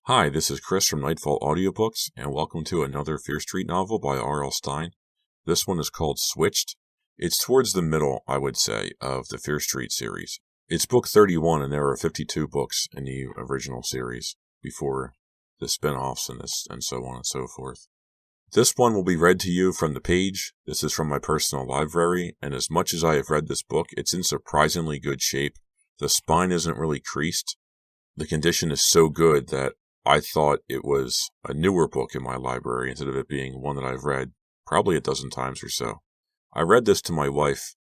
Hi, this is Chris from Nightfall Audiobooks, and welcome to another Fear Street novel by R.L. Stine. This one is called Switched. It's towards the middle, I would say, of the Fear Street series. It's book 31, and there are 52 books in the original series before the spin-offs and so on and so forth. This one will be read to you from the page. This is from my personal library, and as much as I have read this book, it's in surprisingly good shape. The spine isn't really creased. The condition is so good that I thought it was a newer book in my library instead of it being one that I've read probably a dozen times or so. I read this to my wife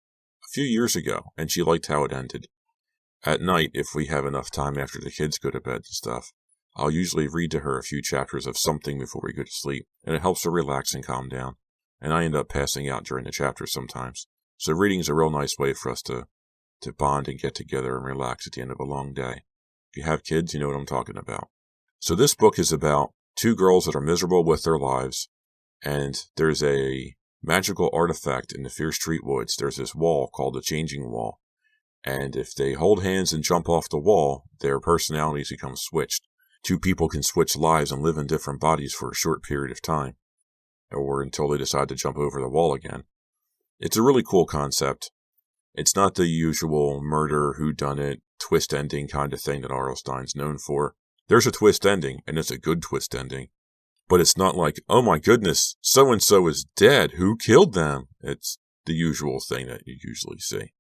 a few years ago, and she liked how it ended. At night, if we have enough time after the kids go to bed and stuff, I'll usually read to her a few chapters of something before we go to sleep, and it helps her relax and calm down, and I end up passing out during the chapters sometimes. So reading is a real nice way for us to bond and get together and relax at the end of a long day. If you have kids, you know what I'm talking about. So this book is about two girls that are miserable with their lives, and there's a magical artifact in the Fear Street woods. There's this wall called the Changing Wall, and if they hold hands and jump off the wall, their personalities become switched. Two people can switch lives and live in different bodies for a short period of time, or until they decide to jump over the wall again. It's a really cool concept. It's not the usual murder, whodunit, twist ending kind of thing that R.L. Stine's known for. There's a twist ending, and it's a good twist ending. But it's not like, oh my goodness, so-and-so is dead. Who killed them? It's the usual thing that you usually see.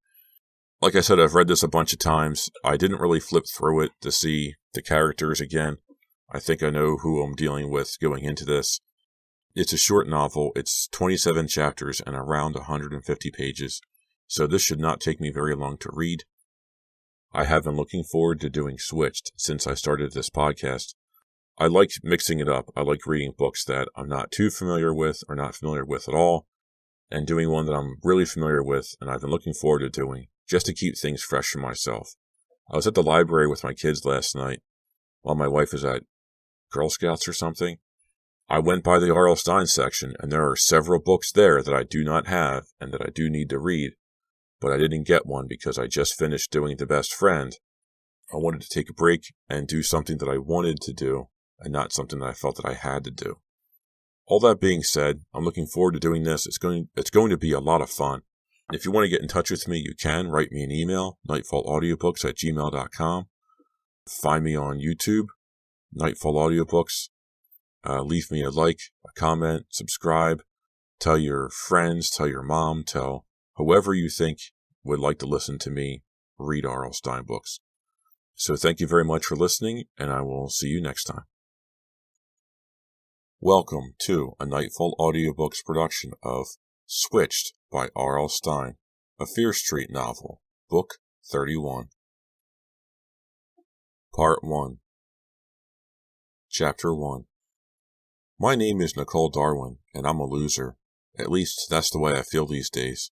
Like I said, I've read this a bunch of times. I didn't really flip through it to see the characters again. I think I know who I'm dealing with going into this. It's a short novel. It's 27 chapters and around 150 pages. So this should not take me very long to read. I have been looking forward to doing Switched since I started this podcast. I like mixing it up. I like reading books that I'm not too familiar with or not familiar with at all, and doing one that I'm really familiar with and I've been looking forward to doing, just to keep things fresh for myself. I was at the library with my kids last night while my wife was at Girl Scouts or something. I went by the R.L. Stine section, and there are several books there that I do not have and that I do need to read. But I didn't get one because I just finished doing The Best Friend. I wanted to take a break and do something that I wanted to do and not something that I felt that I had to do. All that being said, I'm looking forward to doing this. It's going to be a lot of fun. If you want to get in touch with me, you can. Write me an email, nightfallaudiobooks@gmail.com. Find me on YouTube, Nightfall Audiobooks. Leave me a like, a comment, subscribe. Tell your friends, tell your mom, tell whoever you think would like to listen to me read R.L. Stine books. So thank you very much for listening, and I will see you next time. Welcome to a Nightfall Audiobooks production of Switched by R.L. Stine, a Fear Street novel, Book 31. Part 1. Chapter 1. My name is Nicole Darwin, and I'm a loser. At least that's the way I feel these days.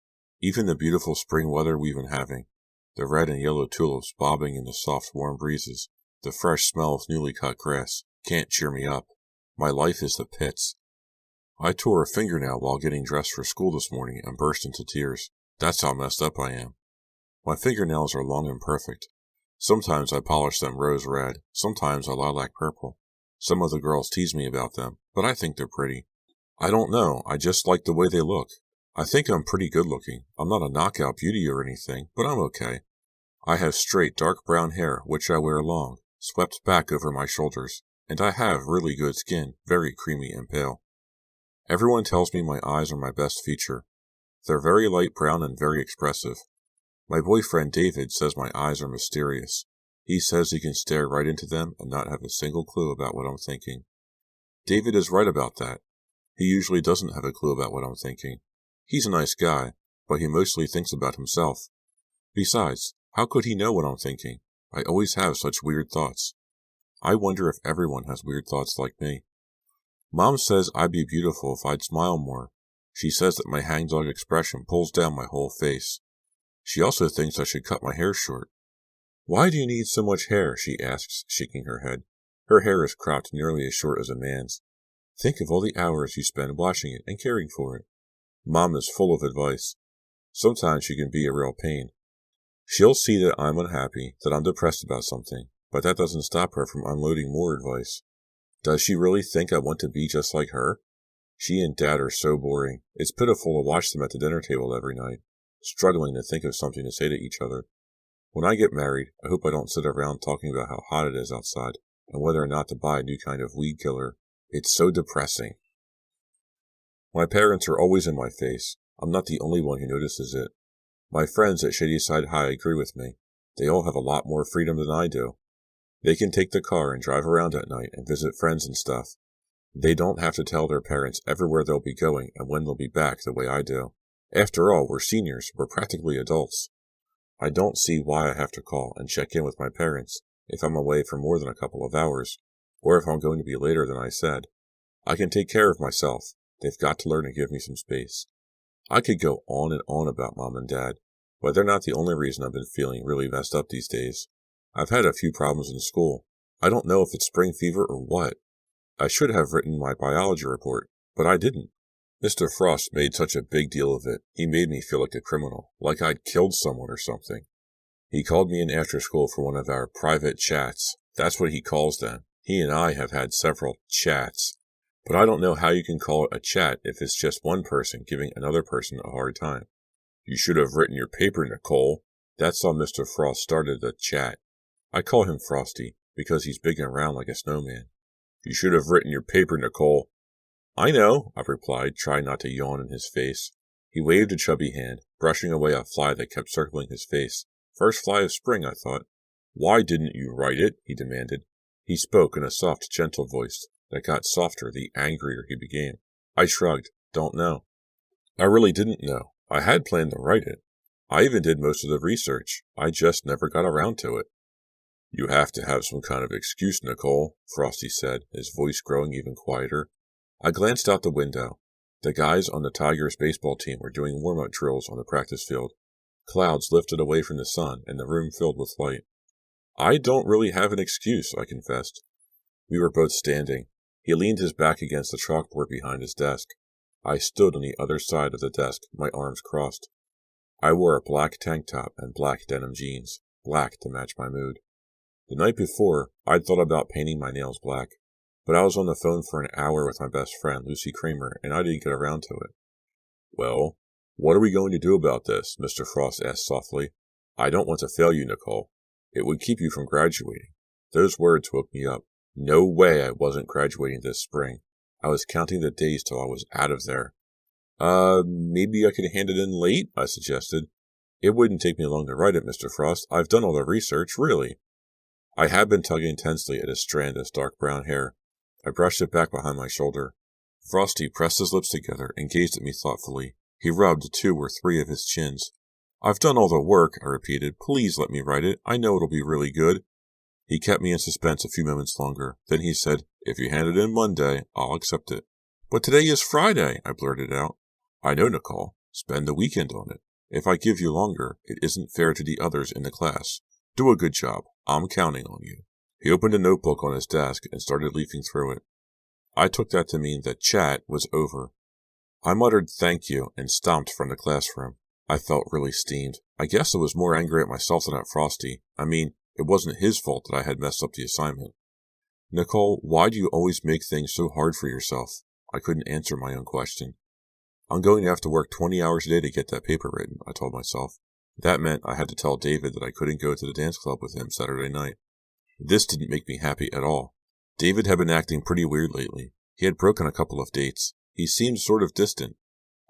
Even the beautiful spring weather we've been having, the red and yellow tulips bobbing in the soft warm breezes, the fresh smell of newly cut grass, can't cheer me up. My life is the pits. I tore a fingernail while getting dressed for school this morning and burst into tears. That's how messed up I am. My fingernails are long and perfect. Sometimes I polish them rose red, sometimes a lilac purple. Some of the girls tease me about them, but I think they're pretty. I don't know, I just like the way they look. I think I'm pretty good looking. I'm not a knockout beauty or anything, but I'm okay. I have straight dark brown hair, which I wear long, swept back over my shoulders, and I have really good skin, very creamy and pale. Everyone tells me my eyes are my best feature. They're very light brown and very expressive. My boyfriend David says my eyes are mysterious. He says he can stare right into them and not have a single clue about what I'm thinking. David is right about that. He usually doesn't have a clue about what I'm thinking. He's a nice guy, but he mostly thinks about himself. Besides, how could he know what I'm thinking? I always have such weird thoughts. I wonder if everyone has weird thoughts like me. Mom says I'd be beautiful if I'd smile more. She says that my hangdog expression pulls down my whole face. She also thinks I should cut my hair short. Why do you need so much hair? She asks, shaking her head. Her hair is cropped nearly as short as a man's. Think of all the hours you spend washing it and caring for it. Mom is full of advice. Sometimes she can be a real pain. She'll see that I'm unhappy, that I'm depressed about something, but that doesn't stop her from unloading more advice. Does she really think I want to be just like her? She and Dad are so boring. It's pitiful to watch them at the dinner table every night, struggling to think of something to say to each other. When I get married, I hope I don't sit around talking about how hot it is outside and whether or not to buy a new kind of weed killer. It's so depressing. My parents are always in my face. I'm not the only one who notices it. My friends at Shadyside High agree with me. They all have a lot more freedom than I do. They can take the car and drive around at night and visit friends and stuff. They don't have to tell their parents everywhere they'll be going and when they'll be back the way I do. After all, we're seniors. We're practically adults. I don't see why I have to call and check in with my parents if I'm away for more than a couple of hours, or if I'm going to be later than I said. I can take care of myself. They've got to learn to give me some space. I could go on and on about Mom and Dad, but they're not the only reason I've been feeling really messed up these days. I've had a few problems in school. I don't know if it's spring fever or what. I should have written my biology report, but I didn't. Mr. Frost made such a big deal of it. He made me feel like a criminal, like I'd killed someone or something. He called me in after school for one of our private chats. That's what he calls them. He and I have had several chats. But I don't know how you can call it a chat if it's just one person giving another person a hard time. You should have written your paper, Nicole. That's how Mr. Frost started the chat. I call him Frosty because he's big and round like a snowman. You should have written your paper, Nicole. I know, I replied, trying not to yawn in his face. He waved a chubby hand, brushing away a fly that kept circling his face. First fly of spring, I thought. Why didn't you write it? He demanded. He spoke in a soft, gentle voice that got softer the angrier he became. I shrugged. Don't know. I really didn't know. I had planned to write it. I even did most of the research. I just never got around to it. You have to have some kind of excuse, Nicole, Frosty said, his voice growing even quieter. I glanced out the window. The guys on the Tigers baseball team were doing warm-up drills on the practice field. Clouds lifted away from the sun, and the room filled with light. I don't really have an excuse, I confessed. We were both standing. He leaned his back against the chalkboard behind his desk. I stood on the other side of the desk, my arms crossed. I wore a black tank top and black denim jeans, black to match my mood. The night before, I'd thought about painting my nails black, but I was on the phone for an hour with my best friend, Lucy Kramer, and I didn't get around to it. Well, what are we going to do about this? Mr. Frost asked softly. I don't want to fail you, Nicole. It would keep you from graduating. Those words woke me up. No way I wasn't graduating this spring. I was counting the days till I was out of there. Maybe I could hand it in late, I suggested. It wouldn't take me long to write it, Mr. Frost. I've done all the research, really. I had been tugging tensely at a strand of dark brown hair. I brushed it back behind my shoulder. Frosty pressed his lips together and gazed at me thoughtfully. He rubbed 2 or 3 of his chins. I've done all the work, I repeated. Please let me write it. I know it'll be really good. He kept me in suspense a few moments longer. Then he said, If you hand it in Monday, I'll accept it. But today is Friday, I blurted out. I know, Nicole. Spend the weekend on it. If I give you longer, it isn't fair to the others in the class. Do a good job. I'm counting on you. He opened a notebook on his desk and started leafing through it. I took that to mean that chat was over. I muttered thank you and stomped from the classroom. I felt really steamed. I guess I was more angry at myself than at Frosty. I mean, it wasn't his fault that I had messed up the assignment. Nicole, why do you always make things so hard for yourself? I couldn't answer my own question. I'm going to have to work 20 hours a day to get that paper written, I told myself. That meant I had to tell David that I couldn't go to the dance club with him Saturday night. This didn't make me happy at all. David had been acting pretty weird lately. He had broken a couple of dates. He seemed sort of distant,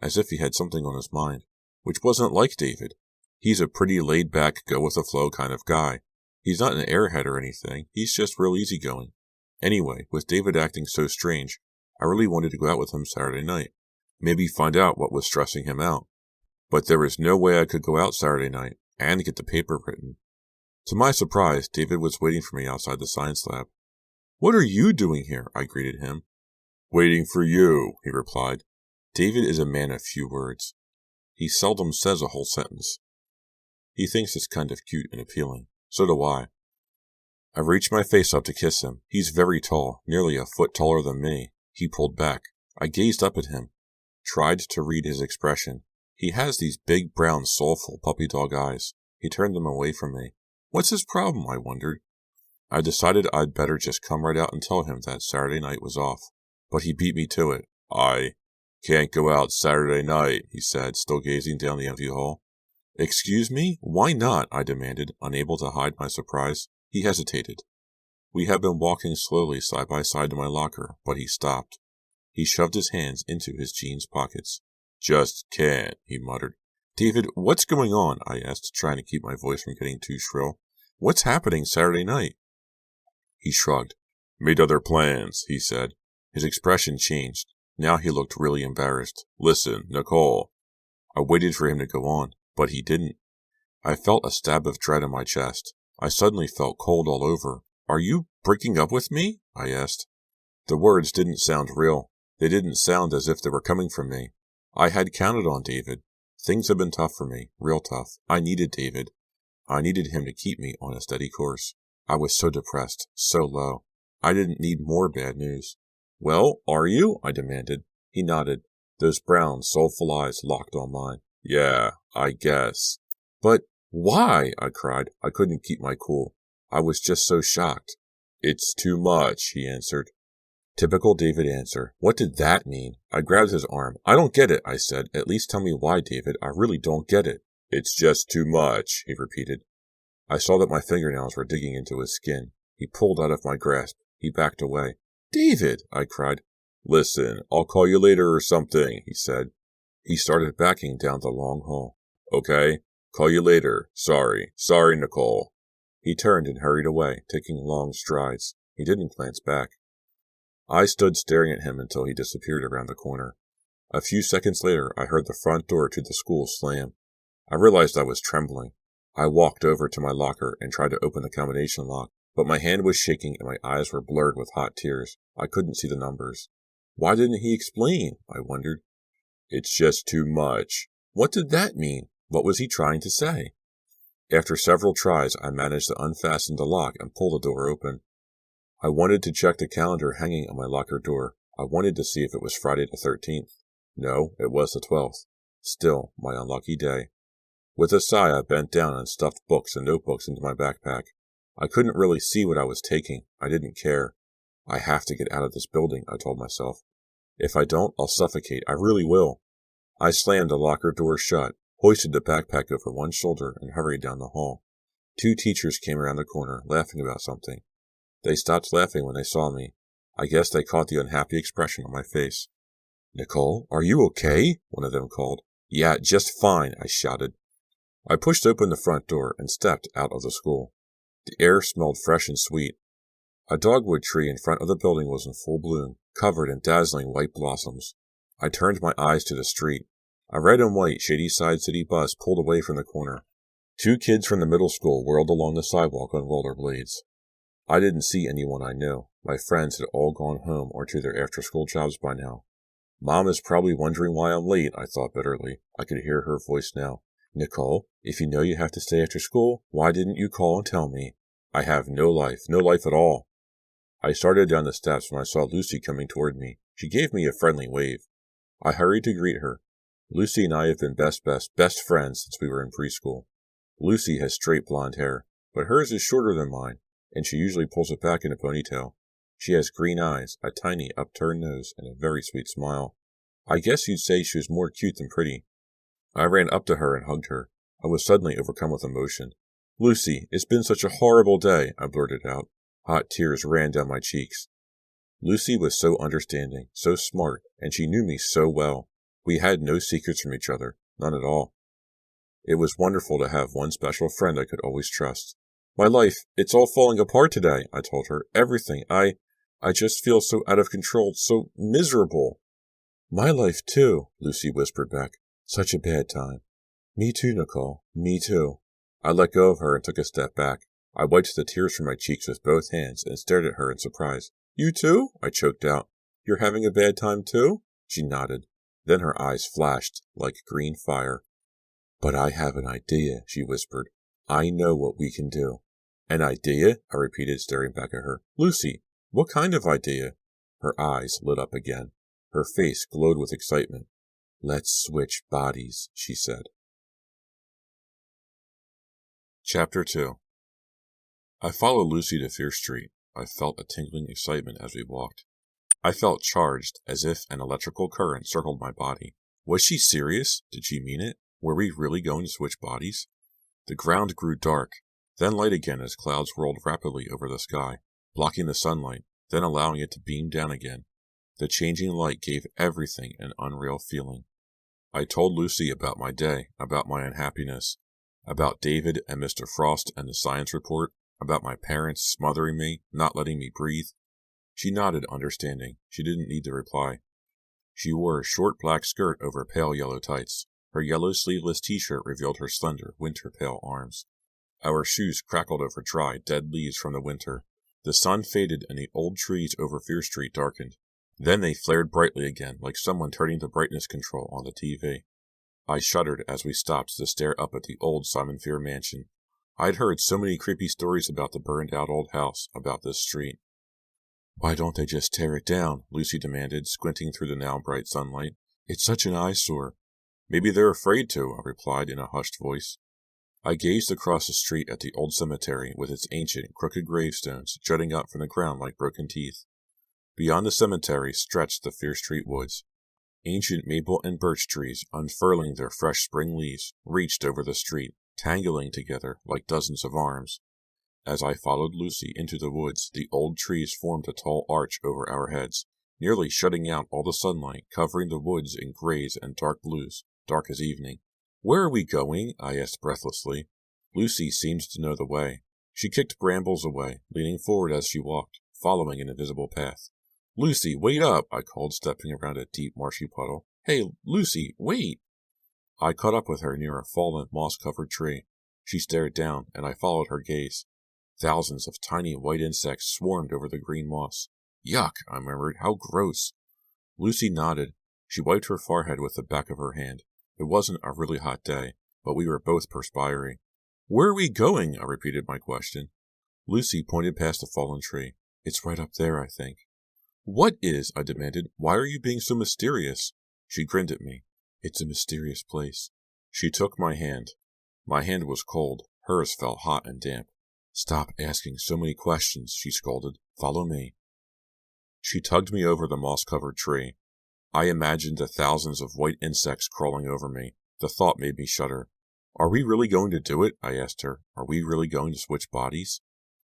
as if he had something on his mind, which wasn't like David. He's a pretty laid-back, go-with-the-flow kind of guy. He's not an airhead or anything. He's just real easygoing. Anyway, with David acting so strange, I really wanted to go out with him Saturday night. Maybe find out what was stressing him out. But there was no way I could go out Saturday night and get the paper written. To my surprise, David was waiting for me outside the science lab. What are you doing here? I greeted him. Waiting for you, he replied. David is a man of few words. He seldom says a whole sentence. He thinks it's kind of cute and appealing. So do I. I reached my face up to kiss him. He's very tall, nearly a foot taller than me. He pulled back. I gazed up at him, tried to read his expression. He has these big, brown, soulful puppy dog eyes. He turned them away from me. What's his problem, I wondered. I decided I'd better just come right out and tell him that Saturday night was off. But he beat me to it. "I can't go out Saturday night," he said, still gazing down the empty hall. "Excuse me? Why not?" I demanded, unable to hide my surprise. He hesitated. We had been walking slowly side by side to my locker, but he stopped. He shoved his hands into his jeans pockets. "Just can't," he muttered. "David, what's going on?" I asked, trying to keep my voice from getting too shrill. "What's happening Saturday night?" He shrugged. "Made other plans," he said. His expression changed. Now he looked really embarrassed. "Listen, Nicole." I waited for him to go on, but he didn't. I felt a stab of dread in my chest. I suddenly felt cold all over. "Are you breaking up with me?" I asked. The words didn't sound real. They didn't sound as if they were coming from me. I had counted on David. Things had been tough for me, real tough. I needed David. I needed him to keep me on a steady course. I was so depressed, so low. I didn't need more bad news. "Well, are you?" I demanded. He nodded. Those brown, soulful eyes locked on mine. "Yeah, I guess." "But why?" I cried. I couldn't keep my cool. I was just so shocked. "It's too much," he answered. Typical David answer. What did that mean? I grabbed his arm. "I don't get it," I said. "At least tell me why, David. I really don't get it." "It's just too much," he repeated. I saw that my fingernails were digging into his skin. He pulled out of my grasp. He backed away. "David!" I cried. "Listen, I'll call you later or something," he said. He started backing down the long hall. "Okay, call you later. Sorry, Nicole." He turned and hurried away, taking long strides. He didn't glance back. I stood staring at him until he disappeared around the corner. A few seconds later, I heard the front door to the school slam. I realized I was trembling. I walked over to my locker and tried to open the combination lock, but my hand was shaking and my eyes were blurred with hot tears. I couldn't see the numbers. Why didn't he explain? I wondered. "It's just too much." What did that mean? What was he trying to say? After several tries, I managed to unfasten the lock and pull the door open. I wanted to check the calendar hanging on my locker door. I wanted to see if it was Friday the 13th. No, it was the 12th. Still, my unlucky day. With a sigh, I bent down and stuffed books and notebooks into my backpack. I couldn't really see what I was taking. I didn't care. I have to get out of this building, I told myself. If I don't, I'll suffocate. I really will. I slammed the locker door shut, hoisted the backpack over one shoulder, and hurried down the hall. 2 teachers came around the corner, laughing about something. They stopped laughing when they saw me. I guess they caught the unhappy expression on my face. "Nicole, are you okay?" one of them called. "Yeah, just fine," I shouted. I pushed open the front door and stepped out of the school. The air smelled fresh and sweet. A dogwood tree in front of the building was in full bloom, covered in dazzling white blossoms. I turned my eyes to the street. A red and white Shadyside City bus pulled away from the corner. 2 kids from the middle school whirled along the sidewalk on rollerblades. I didn't see anyone I knew. My friends had all gone home or to their after-school jobs by now. Mom is probably wondering why I'm late, I thought bitterly. I could hear her voice now. "Nicole, if you know you have to stay after school, why didn't you call and tell me?" "I have no life at all." I started down the steps when I saw Lucy coming toward me. She gave me a friendly wave. I hurried to greet her. Lucy and I have been best friends since we were in preschool. Lucy has straight blonde hair, but hers is shorter than mine, and she usually pulls it back in a ponytail. She has green eyes, a tiny upturned nose, and a very sweet smile. I guess you'd say she was more cute than pretty. I ran up to her and hugged her. I was suddenly overcome with emotion. "Lucy, it's been such a horrible day," I blurted out. Hot tears ran down my cheeks. Lucy was so understanding, so smart, and she knew me so well. We had no secrets from each other, none at all. It was wonderful to have one special friend I could always trust. "My life, it's all falling apart today," I told her. "Everything. I just feel so out of control, so miserable." "My life, too," Lucy whispered back. "Such a bad time." "Me too, Nicole. Me too." I let go of her and took a step back. I wiped the tears from my cheeks with both hands and stared at her in surprise. "You too?" I choked out. "You're having a bad time too?" She nodded. Then her eyes flashed like green fire. "But I have an idea," she whispered. "I know what we can do." "An idea?" I repeated, staring back at her. "Lucy, what kind of idea?" Her eyes lit up again. Her face glowed with excitement. "Let's switch bodies," she said. Chapter 2. I followed Lucy to Fear Street. I felt a tingling excitement as we walked. I felt charged, as if an electrical current circled my body. Was she serious? Did she mean it? Were we really going to switch bodies? The ground grew dark, then light again as clouds rolled rapidly over the sky, blocking the sunlight, then allowing it to beam down again. The changing light gave everything an unreal feeling. I told Lucy about my day, about my unhappiness, about David and Mr. Frost and the science report, about my parents smothering me, not letting me breathe. She nodded, understanding. She didn't need to reply. She wore a short black skirt over pale yellow tights. Her yellow sleeveless t-shirt revealed her slender, winter-pale arms. Our shoes crackled over dry, dead leaves from the winter. The sun faded and the old trees over Fear Street darkened. Then they flared brightly again, like someone turning the brightness control on the TV. I shuddered as we stopped to stare up at the old Simon Fear mansion. I'd heard so many creepy stories about the burned-out old house, about this street. "Why don't they just tear it down?" Lucy demanded, squinting through the now bright sunlight. "It's such an eyesore." "Maybe they're afraid to," I replied in a hushed voice. I gazed across the street at the old cemetery with its ancient, crooked gravestones jutting up from the ground like broken teeth. Beyond the cemetery stretched the Fear Street woods. Ancient maple and birch trees, unfurling their fresh spring leaves, reached over the street, tangling together like dozens of arms. As I followed Lucy into the woods, the old trees formed a tall arch over our heads, nearly shutting out all the sunlight, covering the woods in grays and dark blues, dark as evening. "Where are we going?" I asked breathlessly. Lucy seemed to know the way. She kicked brambles away, leaning forward as she walked, following an invisible path. "Lucy, wait up!" I called, stepping around a deep, marshy puddle. "Hey, Lucy, wait!" I caught up with her near a fallen, moss-covered tree. She stared down, and I followed her gaze. Thousands of tiny white insects swarmed over the green moss. "Yuck!" I murmured. "How gross!" Lucy nodded. She wiped her forehead with the back of her hand. It wasn't a really hot day, but we were both perspiring. "Where are we going?" I repeated my question. Lucy pointed past a fallen tree. "It's right up there, I think." "What is?" I demanded. "Why are you being so mysterious?" She grinned at me. "It's a mysterious place." She took my hand. My hand was cold. Hers felt hot and damp. "Stop asking so many questions," she scolded. "Follow me." She tugged me over the moss-covered tree. I imagined the thousands of white insects crawling over me. The thought made me shudder. "Are we really going to do it?" I asked her. "Are we really going to switch bodies?"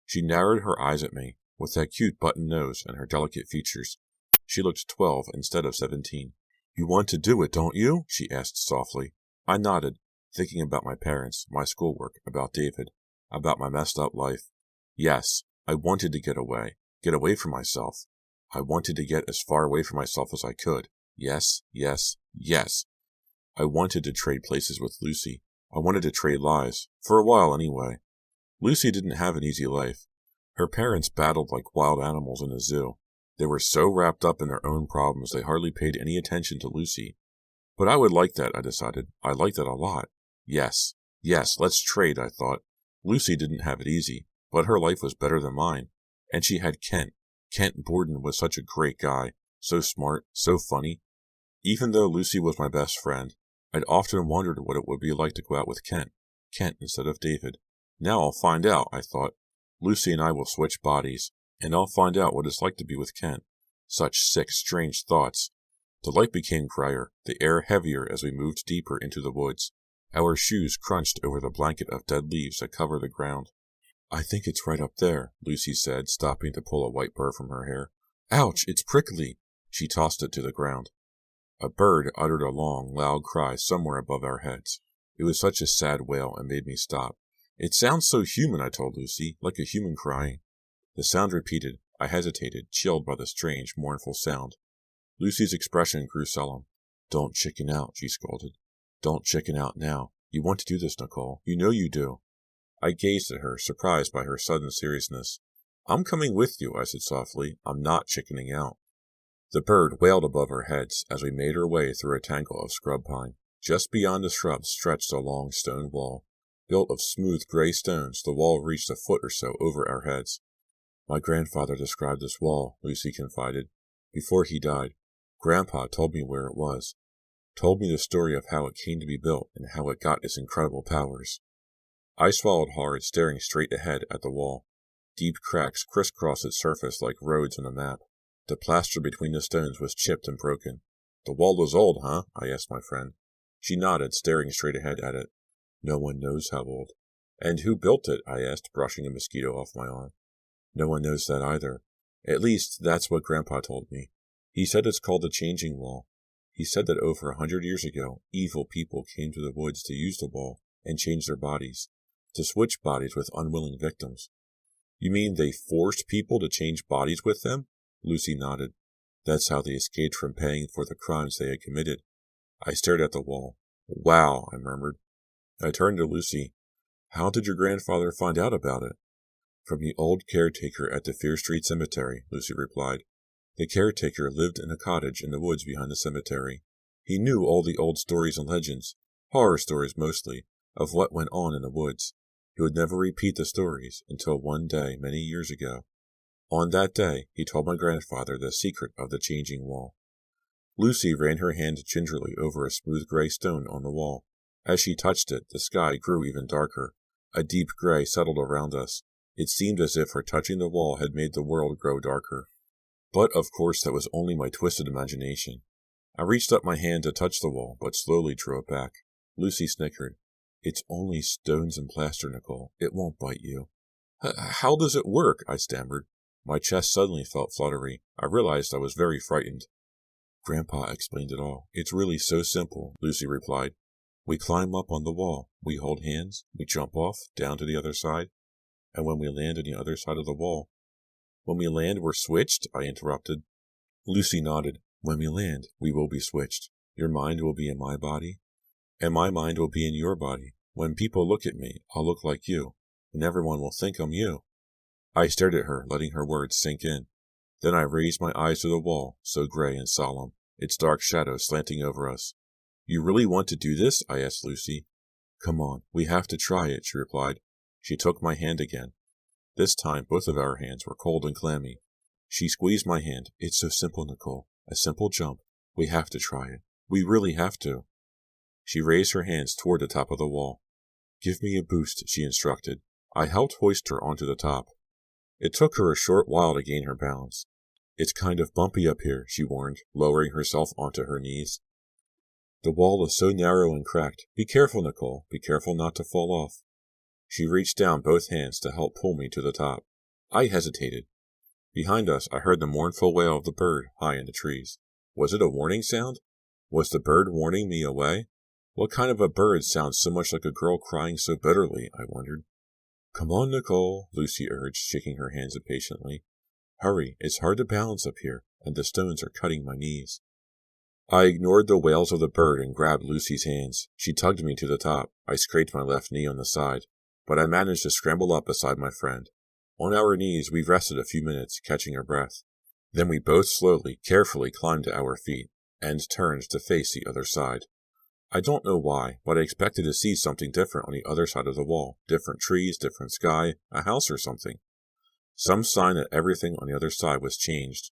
She narrowed her eyes at me, with that cute button nose and her delicate features. She looked 12 instead of 17. "You want to do it, don't you?" she asked softly. I nodded, thinking about my parents, my schoolwork, about David, about my messed up life. Yes, I wanted to get away from myself. I wanted to get as far away from myself as I could. Yes, yes, yes. I wanted to trade places with Lucy. I wanted to trade lives, for a while anyway. Lucy didn't have an easy life. Her parents battled like wild animals in a zoo. They were so wrapped up in their own problems they hardly paid any attention to Lucy. But I would like that, I decided. I liked that a lot. Yes, let's trade, I thought. Lucy didn't have it easy, but her life was better than mine. And she had Kent. Kent Borden was such a great guy, so smart, so funny. Even though Lucy was my best friend, I'd often wondered what it would be like to go out with Kent instead of David. Now I'll find out, I thought. Lucy and I will switch bodies, and I'll find out what it's like to be with Kent. Such sick, strange thoughts. The light became grayer, the air heavier as we moved deeper into the woods. Our shoes crunched over the blanket of dead leaves that covered the ground. "I think it's right up there," Lucy said, stopping to pull a white burr from her hair. "Ouch, it's prickly!" She tossed it to the ground. A bird uttered a long, loud cry somewhere above our heads. It was such a sad wail and made me stop. "It sounds so human," I told Lucy, "like a human crying." The sound repeated. I hesitated, chilled by the strange, mournful sound. Lucy's expression grew solemn. "Don't chicken out," she scolded. "Don't chicken out now. You want to do this, Nicole. You know you do." I gazed at her, surprised by her sudden seriousness. "I'm coming with you," I said softly. "I'm not chickening out." The bird wailed above our heads as we made our way through a tangle of scrub pine. Just beyond the shrubs stretched a long stone wall. Built of smooth gray stones, the wall reached a foot or so over our heads. "My grandfather described this wall," Lucy confided. "Before he died, Grandpa told me where it was. Told me the story of how it came to be built and how it got its incredible powers." I swallowed hard, staring straight ahead at the wall. Deep cracks crisscrossed its surface like roads on a map. The plaster between the stones was chipped and broken. The wall is old, huh? I asked my friend. She nodded, staring straight ahead at it. No one knows how old. And who built it? I asked, brushing a mosquito off my arm. No one knows that either. At least, that's what Grandpa told me. He said it's called the Changing Wall. He said that over 100 years ago, evil people came to the woods to use the wall and change their bodies, to switch bodies with unwilling victims. You mean they forced people to change bodies with them? Lucy nodded. That's how they escaped from paying for the crimes they had committed. I stared at the wall. Wow, I murmured. I turned to Lucy. How did your grandfather find out about it? From the old caretaker at the Fear Street Cemetery, Lucy replied. The caretaker lived in a cottage in the woods behind the cemetery. He knew all the old stories and legends, horror stories mostly, of what went on in the woods. He would never repeat the stories until one day many years ago. On that day, he told my grandfather the secret of the Changing Wall. Lucy ran her hand gingerly over a smooth gray stone on the wall. As she touched it, the sky grew even darker. A deep gray settled around us. It seemed as if her touching the wall had made the world grow darker. But, of course, that was only my twisted imagination. I reached up my hand to touch the wall, but slowly drew it back. Lucy snickered. It's only stones and plaster, Nicole. It won't bite you. How does it work? I stammered. My chest suddenly felt fluttery. I realized I was very frightened. Grandpa explained it all. It's really so simple, Lucy replied. We climb up on the wall. We hold hands. We jump off, down to the other side. And when we land on the other side of the wall. When we land, we're switched, I interrupted. Lucy nodded. When we land, we will be switched. Your mind will be in my body, and my mind will be in your body. When people look at me, I'll look like you, and everyone will think I'm you. I stared at her, letting her words sink in. Then I raised my eyes to the wall, so gray and solemn, its dark shadow slanting over us. You really want to do this? I asked Lucy. Come on, we have to try it, she replied. She took my hand again. This time, both of our hands were cold and clammy. She squeezed my hand. It's so simple, Nicole. A simple jump. We have to try it. We really have to. She raised her hands toward the top of the wall. Give me a boost, she instructed. I helped hoist her onto the top. It took her a short while to gain her balance. It's kind of bumpy up here, she warned, lowering herself onto her knees. The wall is so narrow and cracked. Be careful, Nicole. Be careful not to fall off. She reached down both hands to help pull me to the top. I hesitated. Behind us, I heard the mournful wail of the bird high in the trees. Was it a warning sound? Was the bird warning me away? What kind of a bird sounds so much like a girl crying so bitterly? I wondered. Come on, Nicole, Lucy urged, shaking her hands impatiently. Hurry, it's hard to balance up here, and the stones are cutting my knees. I ignored the wails of the bird and grabbed Lucy's hands. She tugged me to the top. I scraped my left knee on the side, but I managed to scramble up beside my friend. On our knees, we rested a few minutes, catching our breath. Then we both slowly, carefully climbed to our feet, and turned to face the other side. I don't know why, but I expected to see something different on the other side of the wall. Different trees, different sky, a house or something. Some sign that everything on the other side was changed.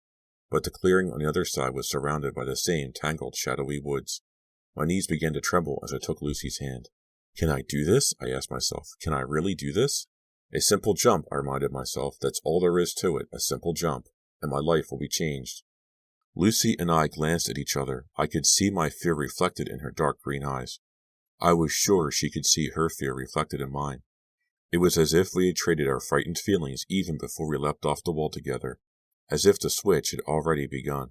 But the clearing on the other side was surrounded by the same tangled, shadowy woods. My knees began to tremble as I took Lucy's hand. Can I do this? I asked myself. Can I really do this? A simple jump, I reminded myself. That's all there is to it, a simple jump, and my life will be changed. Lucy and I glanced at each other. I could see my fear reflected in her dark green eyes. I was sure she could see her fear reflected in mine. It was as if we had traded our frightened feelings even before we leapt off the wall together, as if the switch had already begun.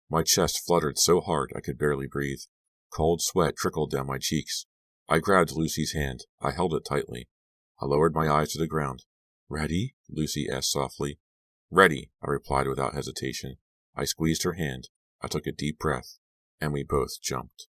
My chest fluttered so hard I could barely breathe. Cold sweat trickled down my cheeks. I grabbed Lucy's hand. I held it tightly. I lowered my eyes to the ground. Ready? Lucy asked softly. Ready, I replied without hesitation. I squeezed her hand. I took a deep breath, and we both jumped.